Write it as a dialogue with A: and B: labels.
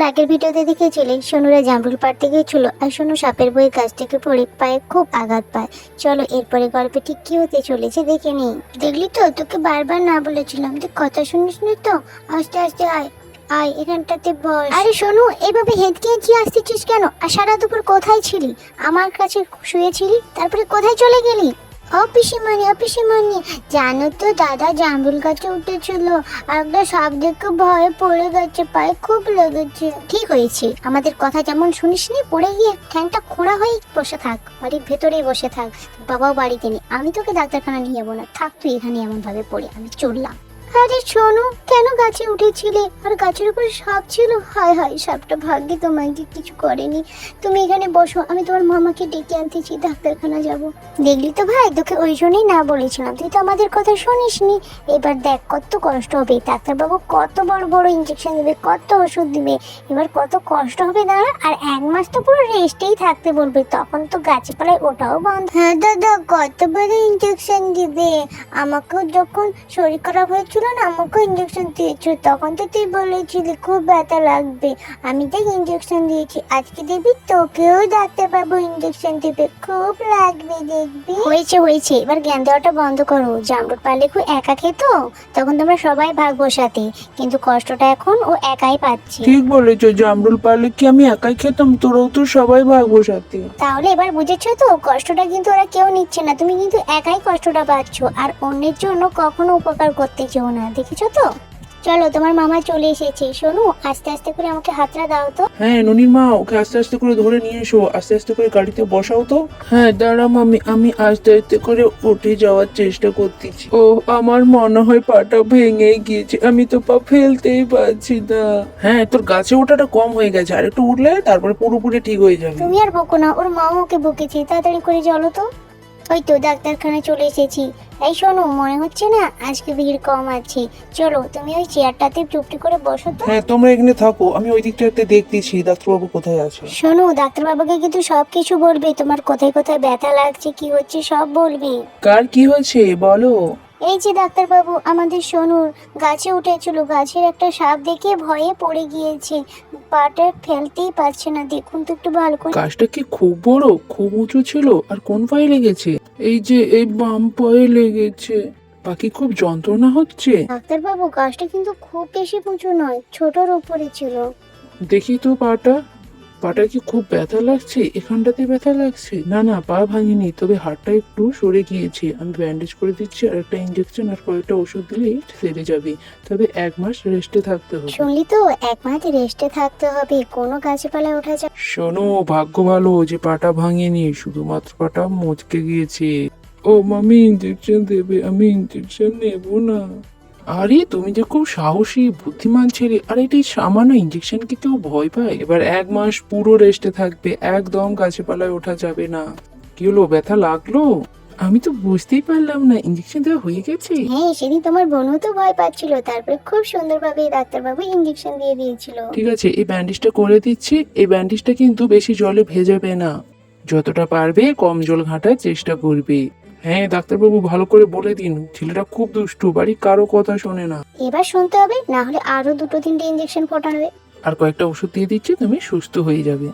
A: তোমরা আগের ভিডিওতে দেখেছিলে সোনুরা জামরুল পাড়তে গিয়েছিল আর সোনু সাপের বইয়ের কাছ থেকে পড়ে পায়ে খুব আঘাত পায়। চলো এরপরে গল্পে ঠিক কি হতে চলেছে দেখে নিই। দেখলি তো, তোকে বারবার না বলেছিলাম, তুই কথা শুনিস নি তো। আস্তে আস্তে আয় আয়, এখানটাতে বস। আরে সোনু, এইভাবে হেঁটকে আসতেছিস কেন? আর সারা দুপুর কোথায় ছিলি? আমার কাছে শুয়েছিলি, তারপরে কোথায় চলে গেলি? ও পিসিমণি, জানো তো দাদা জামরুল গাছে উঠেছিল আর একটা সাপ দেখে ভয়ে পড়ে গেছে, পায়ে খুব লেগেছে। ঠিক হয়েছে, আমাদের কথা যেমন শুনিসনি, পড়ে গিয়ে ঠ্যাংটা খোঁড়া হয়ে বসে থাক, বাড়ির ভেতরেই বসে থাক। বাবাও বাড়িতে নেই, আমি তোকে ডাক্তারখানা নিয়ে যাবো না, থাক তুই এখানে এমন ভাবে পড়ে। আমি চললাম। আরে সোনু, কেন গাছে উঠেছিলে? আর গাছের উপরে সাপ ছিল? হায় হায়, সাপটা ভাগ্যে তোমাকে কিছু করেনি। তুমি এখানে বসো, আমি তোমার মামাকে ডেকে আনতেছি, ডাক্তারখানা যাব। দেখলি তো ভাই, তোকে ওই জন্যই না বলেছিলাম, তুই তো আমাদের কথা শুনিসনি। এবার দেখ কত কষ্ট হবে, ডাক্তারবাবু কত বড় বড় ইঞ্জেকশন দিবে, কত ওষুধ দিবে, এবার কত কষ্ট হবে দাঁড়া। আর 1 মাস তো পুরো রেস্টেই থাকতে বলবে, তখন তো গাছপালায় ওটাও বন্ধ। হ্যাঁ দাদা, কত বড় ইঞ্জেকশন দিবে? আমাকেও যখন শরীর খারাপ হয়েছিল না, আমাকে ইঞ্জেকশন দিয়েছো, তখন তো তুই বলেছিলি খুব ব্যথা লাগবে। আমি দেখ ইঞ্জেকশন দিয়েছি, আজকে দেখবি তোকেও ডাক্তারবাবু ইঞ্জেকশন দিবে, খুব লাগবে দেখবি। হয়েছে, এবার জ্ঞান দেওয়াটা বন্ধ করো। জামরুল পারলে খুব একা খেত, তখন তোমরা সবাই ভাগ বসাতে, কিন্তু কষ্টটা এখন ও একাই পাচ্ছে।
B: ঠিক বলেছো, জামরুল পারলে কি আমি একাই খেতাম? তোরাও তো সবাই ভাগ বসাতে।
A: তাহলে এবার বুঝেছো তো, কষ্টটা কিন্তু ওরা কেউ নিচ্ছে না, তুমি কিন্তু একাই কষ্টটা পাচ্ছ, আর অন্যের জন্য কখনো উপকার করতে চেও না, দেখেছো তো। চলো, তোমার মামা চলে এসেছে। শোনো, আস্তে আস্তে করে আমাকে হাতটা দাও তো।
B: হ্যাঁ ননির মা, ওকে আস্তে আস্তে করে ধরে নিয়ে এসো, আস্তে আস্তে করে গাড়িতে বসাও তো। হ্যাঁ দাঁড়া মামি, আমি আস্তে আস্তে করে উঠে যাওয়ার চেষ্টা করতেছি। ও, আমার মনে হয় পাটা ভেঙে গিয়েছে, আমি তো পা ফেলতেই পারছি না। হ্যাঁ, তোর গাছে ওঠাটা কম হয়ে গেছে, আর একটু উঠলে তারপরে পুরোপুরি ঠিক হয়ে যাবে।
A: তুমি আর বকো না, ওর মাও ওকে বকেছে, তাড়াতাড়ি করে চলো তো। ওই তো ডাক্তারখানায় চলে এসেছি। এই শোনো, মনে হচ্ছে না আজকে ভিড় কম আছে, চলো তুমি ওই চেয়ারটাতে চুপটি করে বসো তো।
B: হ্যাঁ তোমরা এখানে থাকো, আমি ওই দিকটাতে দেখতেছি ডাক্তারবাবু কোথায় আছে।
A: শোনো, ডাক্তারবাবুকে কিন্তু সবকিছু বলবে, তোমার কোথায় কোথায় ব্যথা লাগছে, কি হচ্ছে সব বলবে।
B: কার কি হয়েছে বলো?
A: এই যে ডাক্তারবাবু, আমাদের সোনুর গাছে উঠেছিল, গাছের একটা সাপ দেখে ভয়ে পড়ে গিয়েছে, পাটা ফেলতেই পারছে না, দেখুন তো একটু ভালো করে।
B: গাছটা কি খুব বড়, খুব উঁচু ছিল? আর কোন পায়ে লেগেছে? এই যে এই বাম পায়ে লেগেছে। বাকি খুব যন্ত্রণা হচ্ছে।
A: ডাক্তারবাবু, গাছটা কিন্তু খুব বেশি উঁচু নয়, ছোটর উপরে ছিল।
B: দেখি তো পাটা, পাটা কি খুব ব্যথা লাগছে? এখানটাতে ব্যথা লাগছে? না না, পা ভাঙিনি, তবে হাড়টা একটু সরে গিয়েছে। আমি ব্যান্ডেজ করে দিচ্ছি, আর একটা ইঞ্জেকশন আর কয়েকটা ওষুধ দিলেই সেরে যাবে, তবে 1 মাস রেস্টে থাকতে হবে।
A: শুনলি তো, 1 মাস রেস্টে থাকতে হবে, কোনো গাছপালায় ওঠা যাবে।
B: শোনো, ভাগ্য ভালো যে পাটা ভাঙেনি, শুধুমাত্র পাটা মচকে গিয়েছে। ও মামি, ইঞ্জেকশন দেবে? আমি ইঞ্জেকশন নেব না। আরে তুমি যে খুব সাহসী বুদ্ধিমান ছেলে, আর এটা সামান্য ইঞ্জেকশন কি কেউ ভয় পায়? এবার 1 মাস পুরো রেস্টে থাকবে, একদম গাছপালায় ওঠা যাবে না। কি হলো, ব্যথা লাগলো? আমি তো বুঝতেই পারলাম না, ইঞ্জেকশন দেওয়া হয়ে গেছে?
A: হ্যাঁ, সেদিন তোমার বোনও তো ভয় পাচ্ছিল, তারপরে খুব সুন্দরভাবে ডাক্তারবাবু ইঞ্জেকশন দিয়ে দিয়েছিল।
B: ঠিক আছে, এই ব্যান্ডেজটা করে দিচ্ছি। এই ব্যান্ডেজটা কিন্তু বেশি জলে ভেজাবে না, যতটা পারবে কম জল ঘাঁটার চেষ্টা করবে। হ্যাঁ ডাক্তারবাবু, ভালো করে বলে দিন, ছেলেটা খুব দুষ্টু, বাড়ি কারো কথা শোনে না।
A: এবার শুনতে হবে, না হলে আরো 2-3টে ইঞ্জেকশন ফোটানো হবে।
B: আর কয়েকটা ওষুধ দিয়ে দিচ্ছি, তুমি সুস্থ হয়ে যাবে।